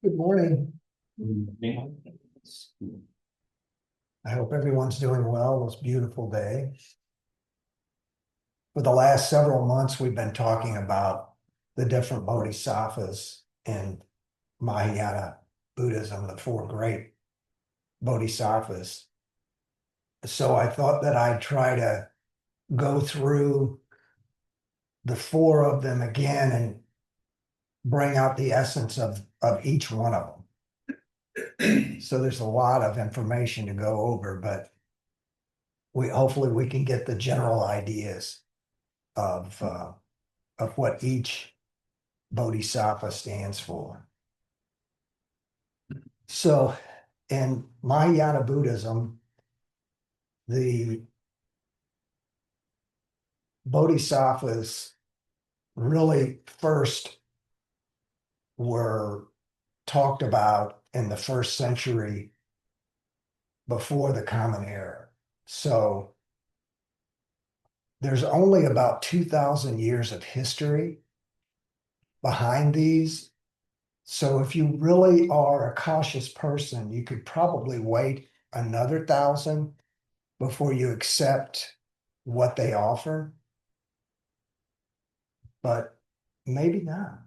Good morning. Yeah. I hope everyone's doing well this beautiful day. For the last several months, we've been talking about the different bodhisattvas in Mahayana Buddhism, the four great bodhisattvas. So I thought that I'd try to go through the four of them again and bring out the essence of each one of them. So there's a lot of information to go over, but hopefully we can get the general ideas of what each bodhisattva stands for. So in Mahayana Buddhism, the bodhisattvas really first were talked about in the first century before the Common Era. So there's only about 2,000 years of history behind these. So if you really are a cautious person, you could probably wait another 1,000 before you accept what they offer. But maybe not.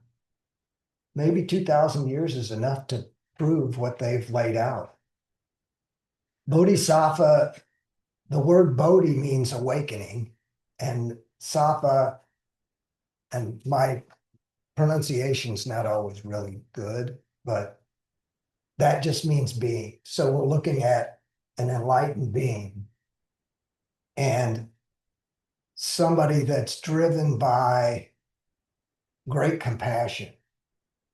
Maybe 2,000 years is enough to prove what they've laid out. Bodhisattva, the word Bodhi means awakening, and Sattva, and my pronunciation's not always really good, but that just means being. So we're looking at an enlightened being and somebody that's driven by great compassion.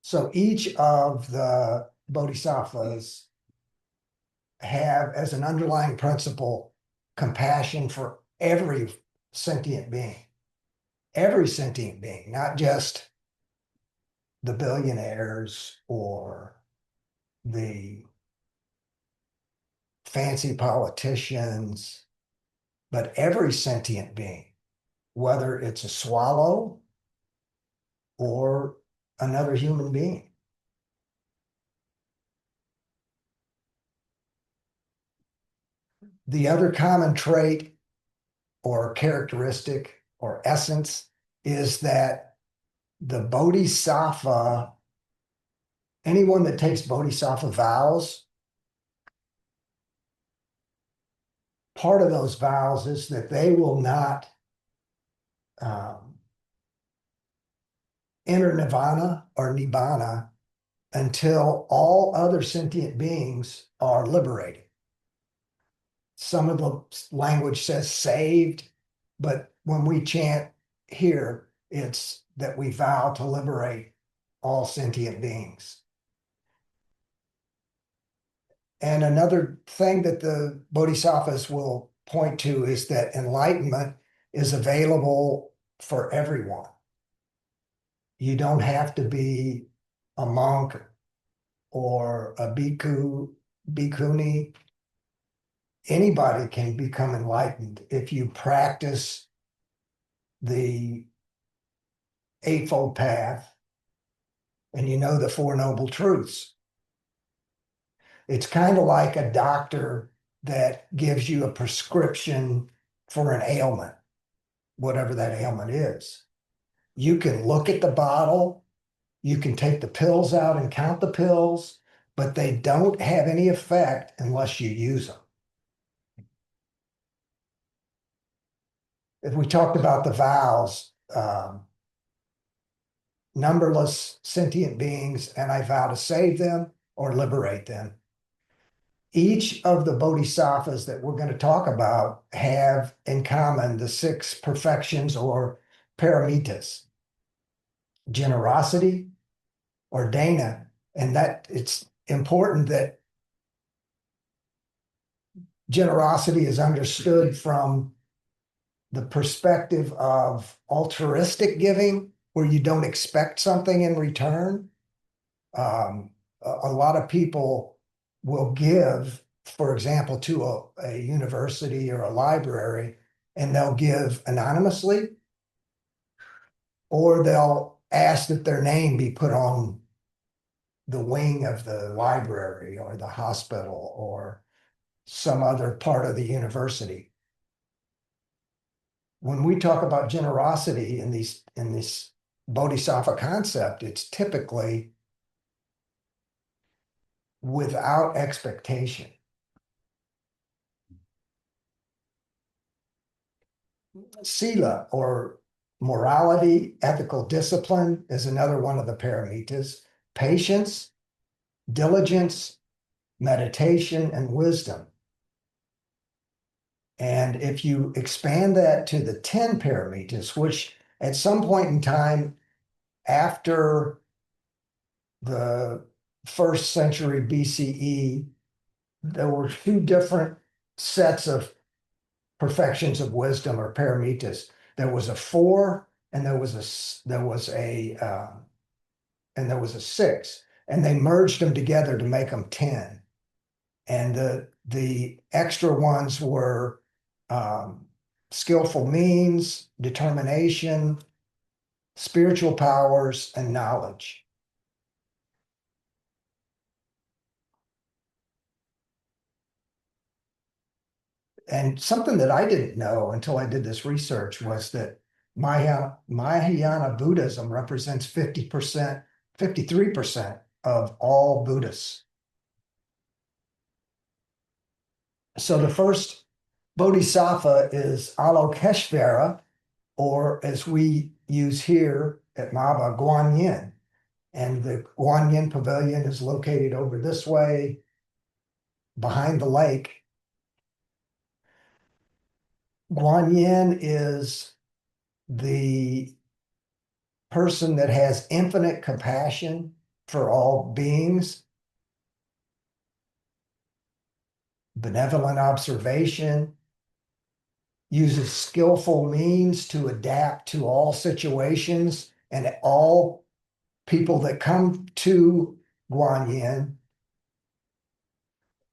So each of the bodhisattvas have as an underlying principle compassion for every sentient being, not just the billionaires or the fancy politicians, but every sentient being, whether it's a swallow or another human being. The other common trait or characteristic or essence is that the bodhisattva, anyone that takes bodhisattva vows, part of those vows is that they will not enter nirvana or nibbana until all other sentient beings are liberated. Some of the language says saved, but when we chant here, it's that we vow to liberate all sentient beings. And another thing that the bodhisattvas will point to is that enlightenment is available for everyone. You don't have to be a monk or a bhikkhu, bhikkhuni. Anybody can become enlightened if you practice the Eightfold Path and you know the Four Noble Truths. It's kind of like a doctor that gives you a prescription for an ailment, whatever that ailment is. You can look at the bottle, you can take the pills out and count the pills, but they don't have any effect unless you use them. If we talked about the vows, numberless sentient beings, and I vow to save them or liberate them. Each of the bodhisattvas that we're going to talk about have in common the 6 perfections or paramitas: generosity or dana, and that it's important that generosity is understood from the perspective of altruistic giving, where you don't expect something in return. A lot of people will give, for example, to a university or a library, and they'll give anonymously, or they'll ask that their name be put on the wing of the library or the hospital or some other part of the university. When we talk about generosity in this bodhisattva concept, it's typically without expectation. Sila, or morality, ethical discipline, is another one of the paramitas. Patience, diligence, meditation, and wisdom. And if you expand that to the 10 paramitas, which at some point in time after the 1st century BCE, there were 2 different sets of perfections of wisdom or paramitas. There was a 4 and there was a 6, and they merged them together to make them 10. And the extra ones were skillful means, determination, spiritual powers, and knowledge. And something that I didn't know until I did this research was that Mahayana Buddhism represents 50%, 53% of all Buddhists. So the first Bodhisattva is Avalokiteshvara, or as we use here at Maba, Guan Yin. And the Guan Yin Pavilion is located over this way, behind the lake. Guan Yin is the person that has infinite compassion for all beings, benevolent observation, uses skillful means to adapt to all situations, and all people that come to Guan Yin.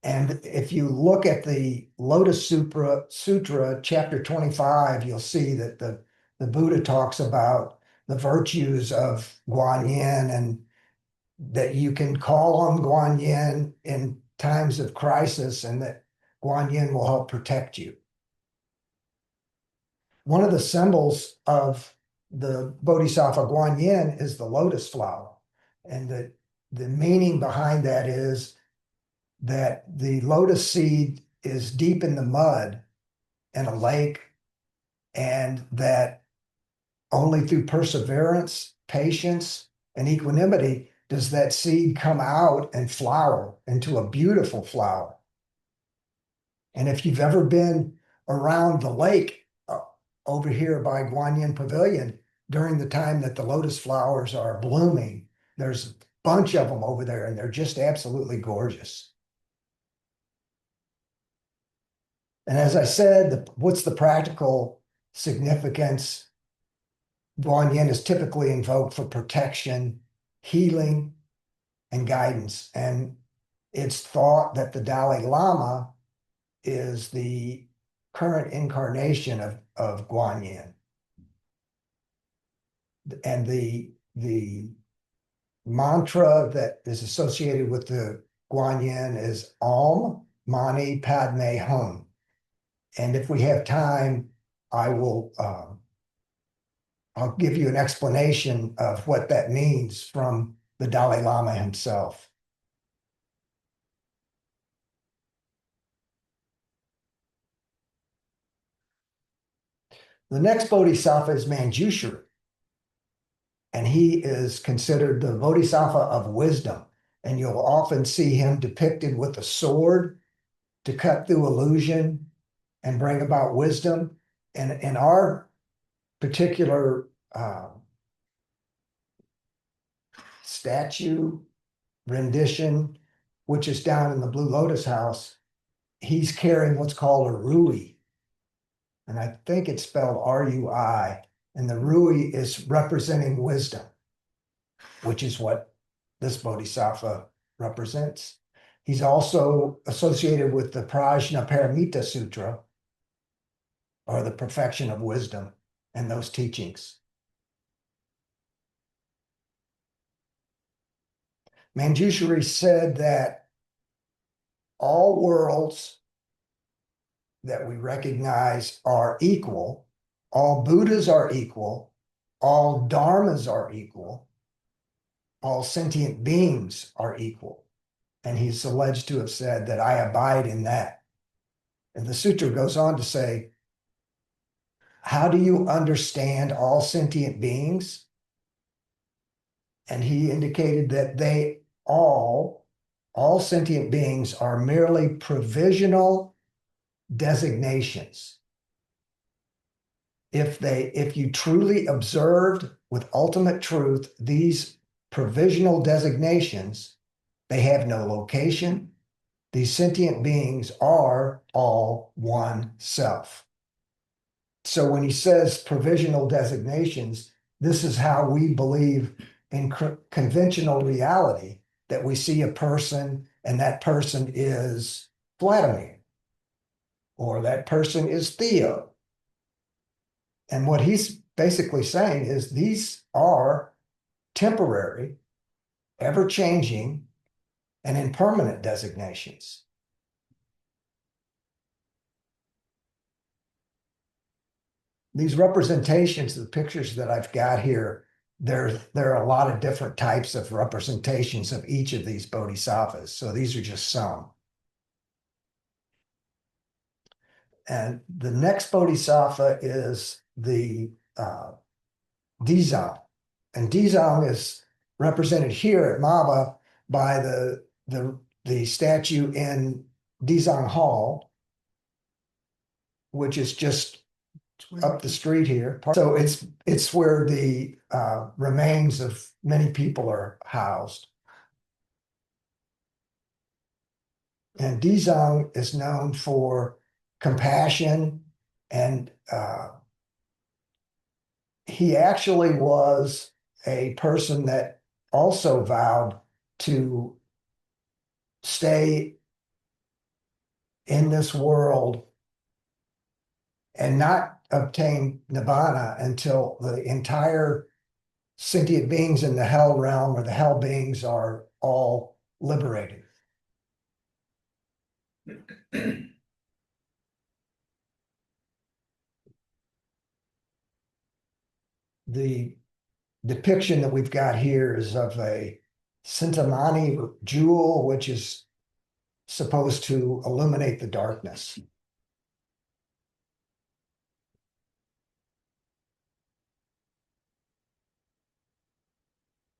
And if you look at the Lotus Sutra, chapter 25, you'll see that the Buddha talks about the virtues of Guan Yin, and that you can call on Guan Yin in times of crisis, and that Guan Yin will help protect you. One of the symbols of the Bodhisattva Guan Yin is the lotus flower. And the meaning behind that is that the lotus seed is deep in the mud in a lake, and that only through perseverance, patience, and equanimity does that seed come out and flower into a beautiful flower. And if you've ever been around the lake over here by Guan Yin Pavilion during the time that the lotus flowers are blooming, there's a bunch of them over there, and they're just absolutely gorgeous. And as I said, what's the practical significance? Guan Yin is typically invoked for protection, healing, and guidance. And it's thought that the Dalai Lama is the current incarnation of Guan Yin. And the mantra that is associated with the Guan Yin is Om Mani Padme Hum. And if we have time, I'll give you an explanation of what that means from the Dalai Lama himself. The next Bodhisattva is Manjushri, and he is considered the Bodhisattva of wisdom. And you'll often see him depicted with a sword to cut through illusion and bring about wisdom. And in our particular statue rendition, which is down in the Blue Lotus House, he's carrying what's called a rui. And I think it's spelled R-U-I. And the rui is representing wisdom, which is what this Bodhisattva represents. He's also associated with the Prajnaparamita Sutra, or the perfection of wisdom, and those teachings. Manjushri said that all worlds that we recognize are equal, all Buddhas are equal, all dharmas are equal, all sentient beings are equal. And he's alleged to have said that I abide in that. And the sutra goes on to say, how do you understand all sentient beings? And he indicated that all sentient beings are merely provisional designations. If you truly observed with ultimate truth these provisional designations, they have no location. These sentient beings are all one self. So when he says provisional designations, this is how we believe in conventional reality, that we see a person and that person is Vladimir, or that person is Theo. And what he's basically saying is these are temporary, ever-changing, and impermanent designations. These representations, the pictures that I've got here, there are a lot of different types of representations of each of these bodhisattvas. So these are just some. And the next bodhisattva is the Dizang. And Dizang is represented here at Maba by the statue in Dizang Hall, which is just up the street here. So it's where the remains of many people are housed. And Dizang is known for compassion, and he actually was a person that also vowed to stay in this world and not obtain nibbana until the entire sentient beings in the hell realm or the hell beings are all liberated. The depiction that we've got here is of a Cintamani jewel, which is supposed to illuminate the darkness.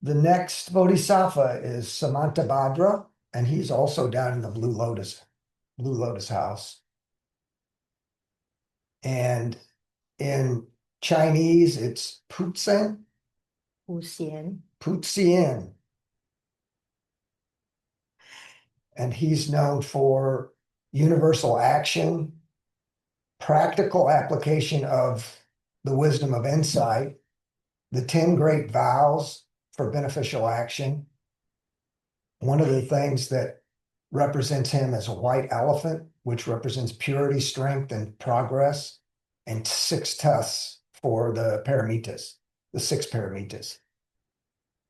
The next bodhisattva is Samantabhadra, and he's also down in the Blue Lotus house. And in Chinese, it's Putzen. Putzen. And he's known for universal action, practical application of the wisdom of insight, the 10 great vows for beneficial action. One of the things that represents him is a white elephant, which represents purity, strength, and progress, and 6 tusks for the paramitas, the 6 paramitas.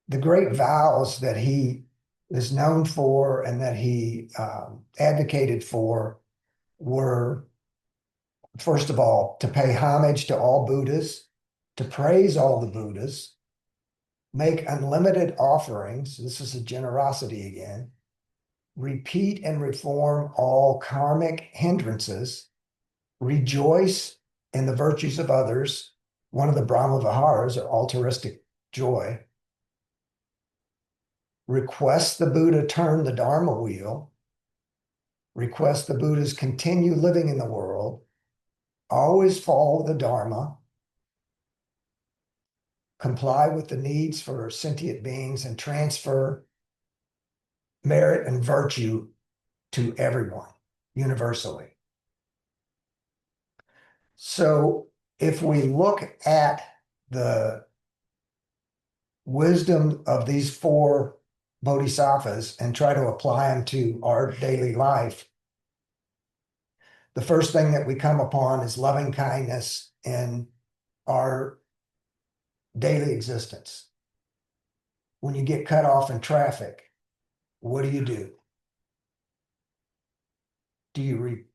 The great vows that he is known for and that he advocated for were, first of all, to pay homage to all Buddhas, to praise all the Buddhas, make unlimited offerings. This is a generosity again. Repeat and reform all karmic hindrances. Rejoice in the virtues of others. One of the Brahma Viharas, or altruistic joy. Request the Buddha turn the Dharma wheel. Request the Buddhas continue living in the world. Always follow the Dharma. Comply with the needs for sentient beings and transfer merit and virtue to everyone, universally. So if we look at the wisdom of these 4 bodhisattvas and try to apply them to our daily life, the first thing that we come upon is loving kindness in our daily existence. When you get cut off in traffic, what do? Do you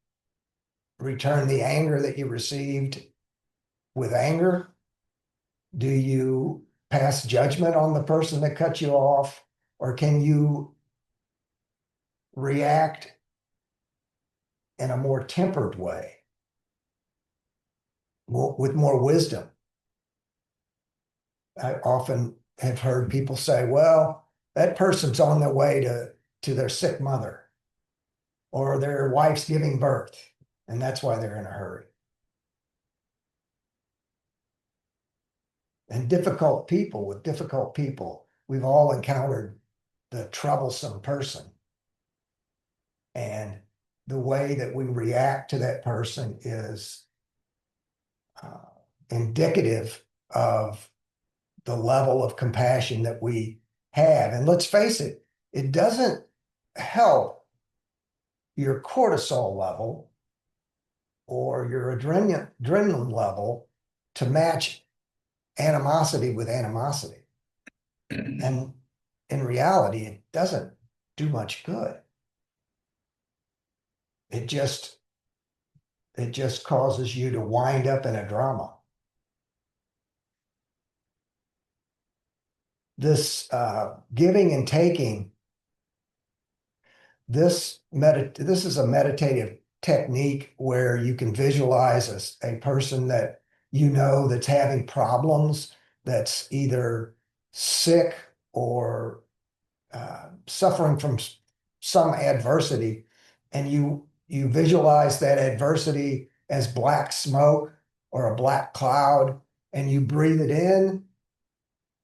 return the anger that you received with anger? Do you pass judgment on the person that cut you off? Or can you react in a more tempered way, with more wisdom? I often have heard people say, well, that person's on their way to their sick mother, or their wife's giving birth, and that's why they're in a hurry. And with difficult people, we've all encountered the troublesome person. And the way that we react to that person is indicative of the level of compassion that we have. And let's face it, it doesn't help your cortisol level or your adrenaline level to match animosity with animosity. And in reality, it doesn't do much good. It just causes you to wind up in a drama. This giving and taking, this is a meditative technique where you can visualize a person that you know that's having problems, that's either sick or suffering from some adversity, and you visualize that adversity as black smoke or a black cloud, and you breathe it in,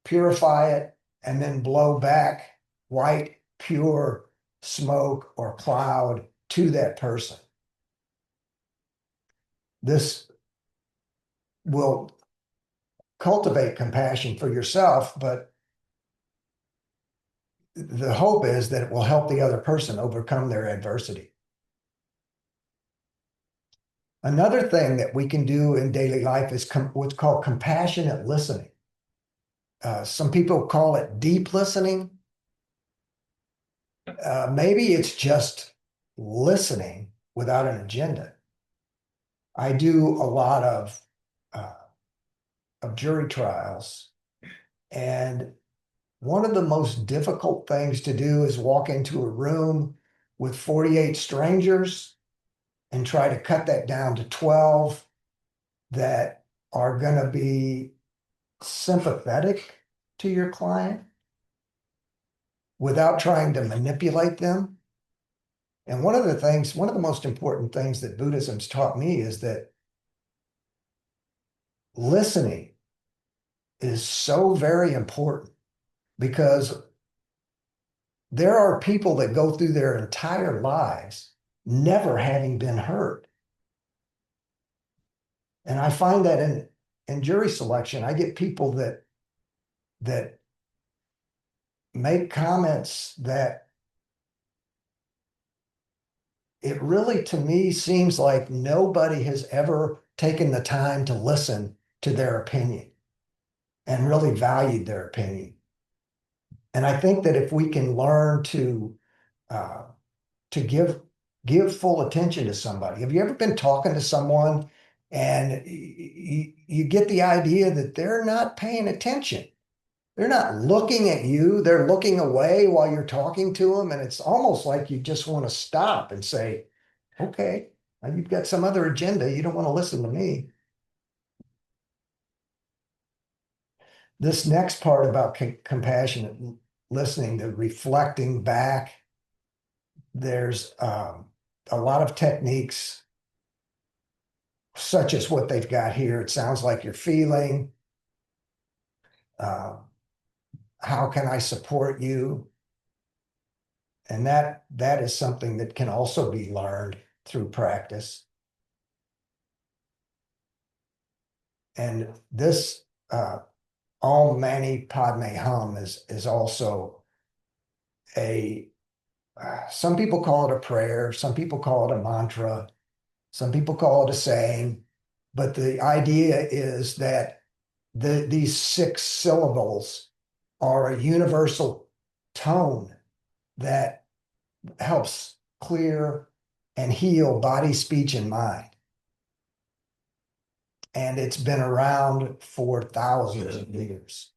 purify it, and then blow back white, pure smoke or cloud to that person. This will cultivate compassion for yourself, but the hope is that it will help the other person overcome their adversity. Another thing that we can do in daily life is what's called compassionate listening. Some people call it deep listening. Maybe it's just listening without an agenda. I do a lot of jury trials, and one of the most difficult things to do is walk into a room with 48 strangers and try to cut that down to 12 that are going to be sympathetic to your client without trying to manipulate them. And one of the most important things that Buddhism's taught me is that listening is so very important, because there are people that go through their entire lives never having been heard. And I find that in jury selection, I get people that make comments that it really, to me, seems like nobody has ever taken the time to listen to their opinion and really valued their opinion. And I think that if we can learn to give full attention to somebody. Have you ever been talking to someone and you get the idea that they're not paying attention? They're not looking at you. They're looking away while you're talking to them. And it's almost like you just want to stop and say, okay, you've got some other agenda. You don't want to listen to me. This next part about compassionate listening, the reflecting back, there's a lot of techniques such as what they've got here. It sounds like you're feeling. How can I support you? And that is something that can also be learned through practice. And this Om Mani Padme Hum is also some people call it a prayer, some people call it a mantra, some people call it a saying, but the idea is that these 6 syllables are a universal tone that helps clear and heal body, speech, and mind. And it's been around for thousands of years.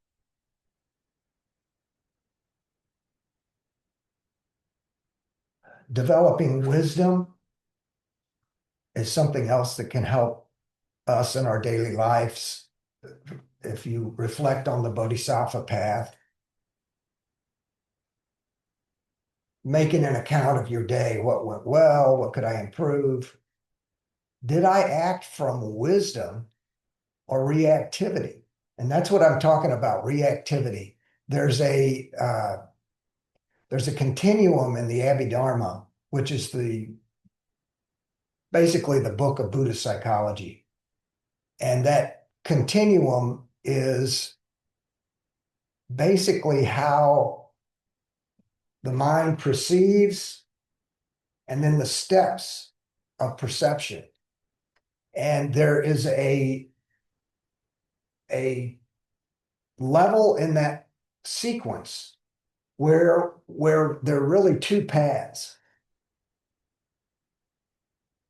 Developing wisdom is something else that can help us in our daily lives. If you reflect on the Bodhisattva path, making an account of your day, what went well, what could I improve? Did I act from wisdom or reactivity? And that's what I'm talking about, reactivity. There's a continuum in the Abhidharma, which is basically the book of Buddhist psychology. And that continuum is basically how the mind perceives and then the steps of perception. And there is a level in that sequence where there are really two paths.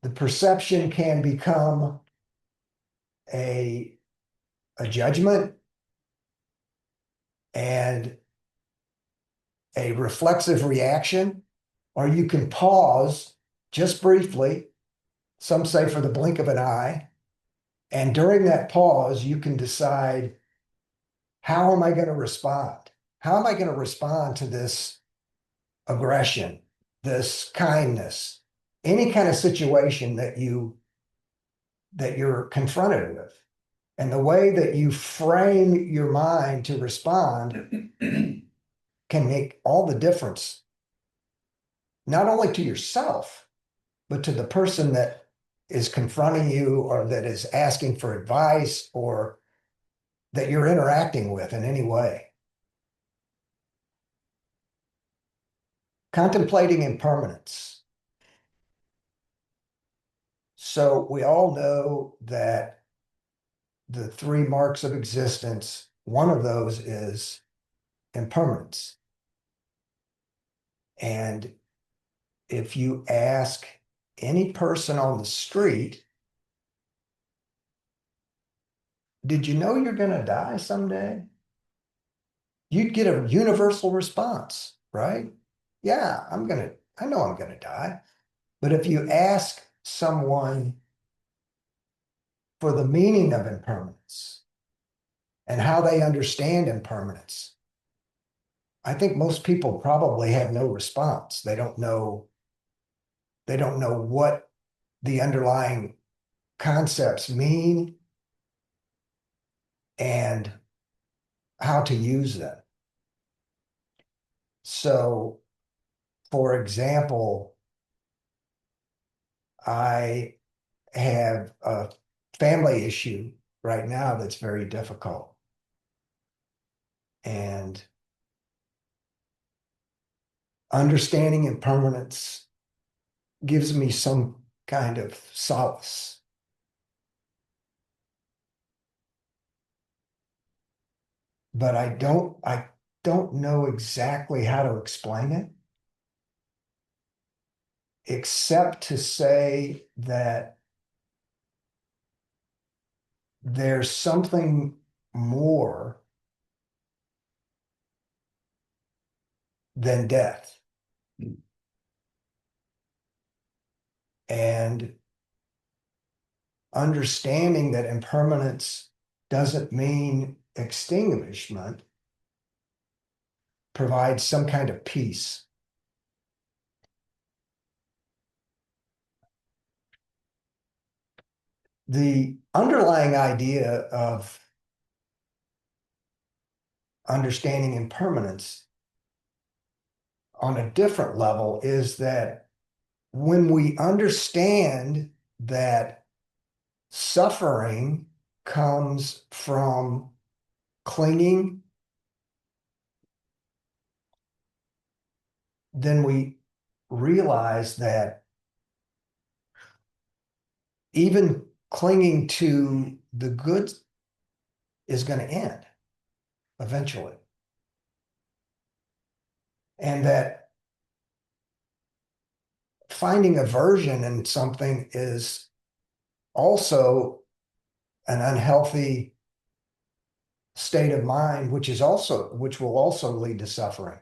The perception can become a judgment and a reflexive reaction, or you can pause just briefly, some say for the blink of an eye, and during that pause, you can decide, how am I going to respond? How am I going to respond to this aggression, this kindness, any kind of situation that you're confronted with? And the way that you frame your mind to respond can make all the difference, not only to yourself, but to the person that is confronting you or that is asking for advice or that you're interacting with in any way. Contemplating impermanence. So we all know that the three marks of existence, one of those is impermanence. And if you ask any person on the street, did you know you're going to die someday? You'd get a universal response, right? Yeah, I know I'm going to die. But if you ask someone for the meaning of impermanence and how they understand impermanence, I think most people probably have no response. They don't know what the underlying concepts mean and how to use them. So, for example, I have a family issue right now that's very difficult. And understanding impermanence gives me some kind of solace. But I don't know exactly how to explain it, except to say that there's something more than death. And understanding that impermanence doesn't mean extinguishment provides some kind of peace. The underlying idea of understanding impermanence on a different level is that when we understand that suffering comes from clinging, then we realize that even clinging to the good is going to end eventually. And that finding aversion in something is also an unhealthy state of mind, which will also lead to suffering.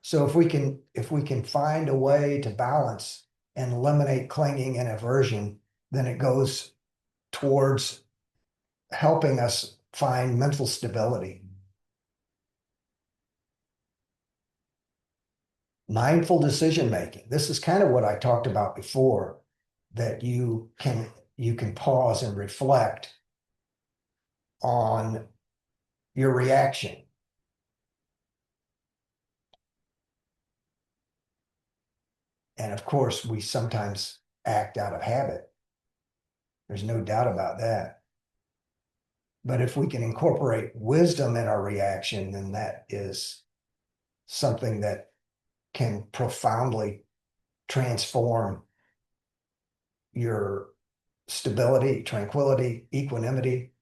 So if we can find a way to balance and eliminate clinging and aversion, then it goes towards helping us find mental stability. Mindful decision making. This is kind of what I talked about before, that you can pause and reflect on your reaction. And of course, we sometimes act out of habit. There's no doubt about that. But if we can incorporate wisdom in our reaction, then that is something that can profoundly transform your stability, tranquility, equanimity.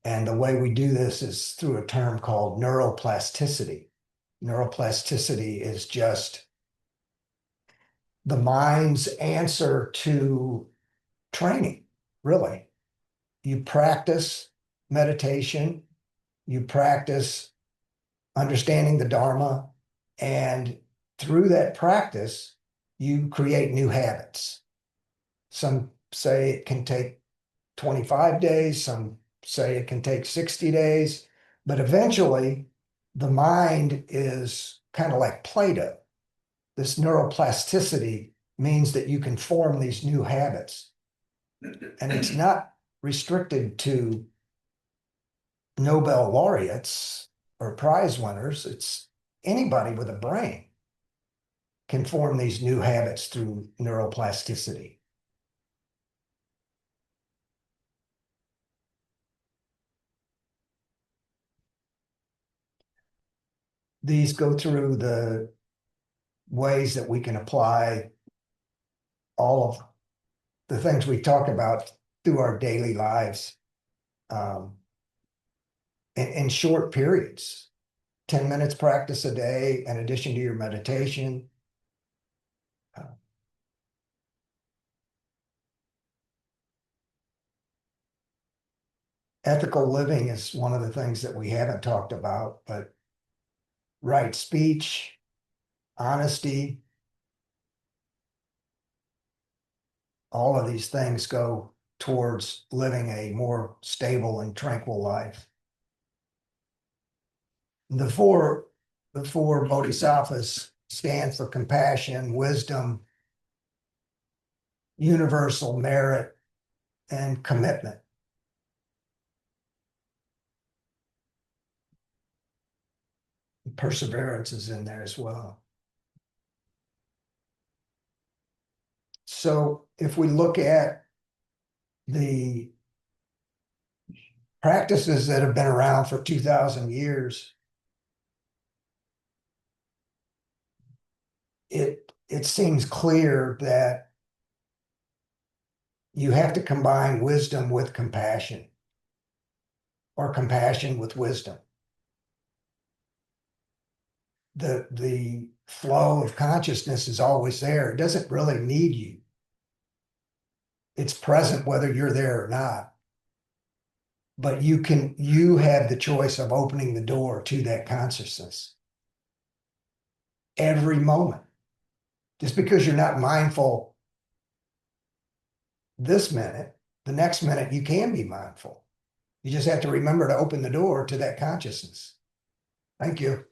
And the way we do this is through a term called neuroplasticity. Neuroplasticity is just the mind's answer to training, really. You practice meditation, you practice understanding the Dharma, and through that practice, you create new habits. Some say it can take 25 days, some say it can take 60 days, but eventually the mind is kind of like Play-Doh. This neuroplasticity means that you can form these new habits. And it's not restricted to Nobel laureates or prize winners. It's anybody with a brain can form these new habits through neuroplasticity. These go through the ways that we can apply all of the things we talk about through our daily lives in short periods. 10 minutes practice a day in addition to your meditation. Ethical living is one of the things that we haven't talked about, but right speech, honesty, all of these things go towards living a more stable and tranquil life. The four Bodhisattvas stand for compassion, wisdom, universal merit, and commitment. Perseverance is in there as well. So if we look at the practices that have been around for 2,000 years, it seems clear that you have to combine wisdom with compassion, or compassion with wisdom. The flow of consciousness is always there. It doesn't really need you. It's present whether you're there or not. But you have the choice of opening the door to that consciousness every moment. Just because you're not mindful this minute, the next minute you can be mindful. You just have to remember to open the door to that consciousness. Thank you.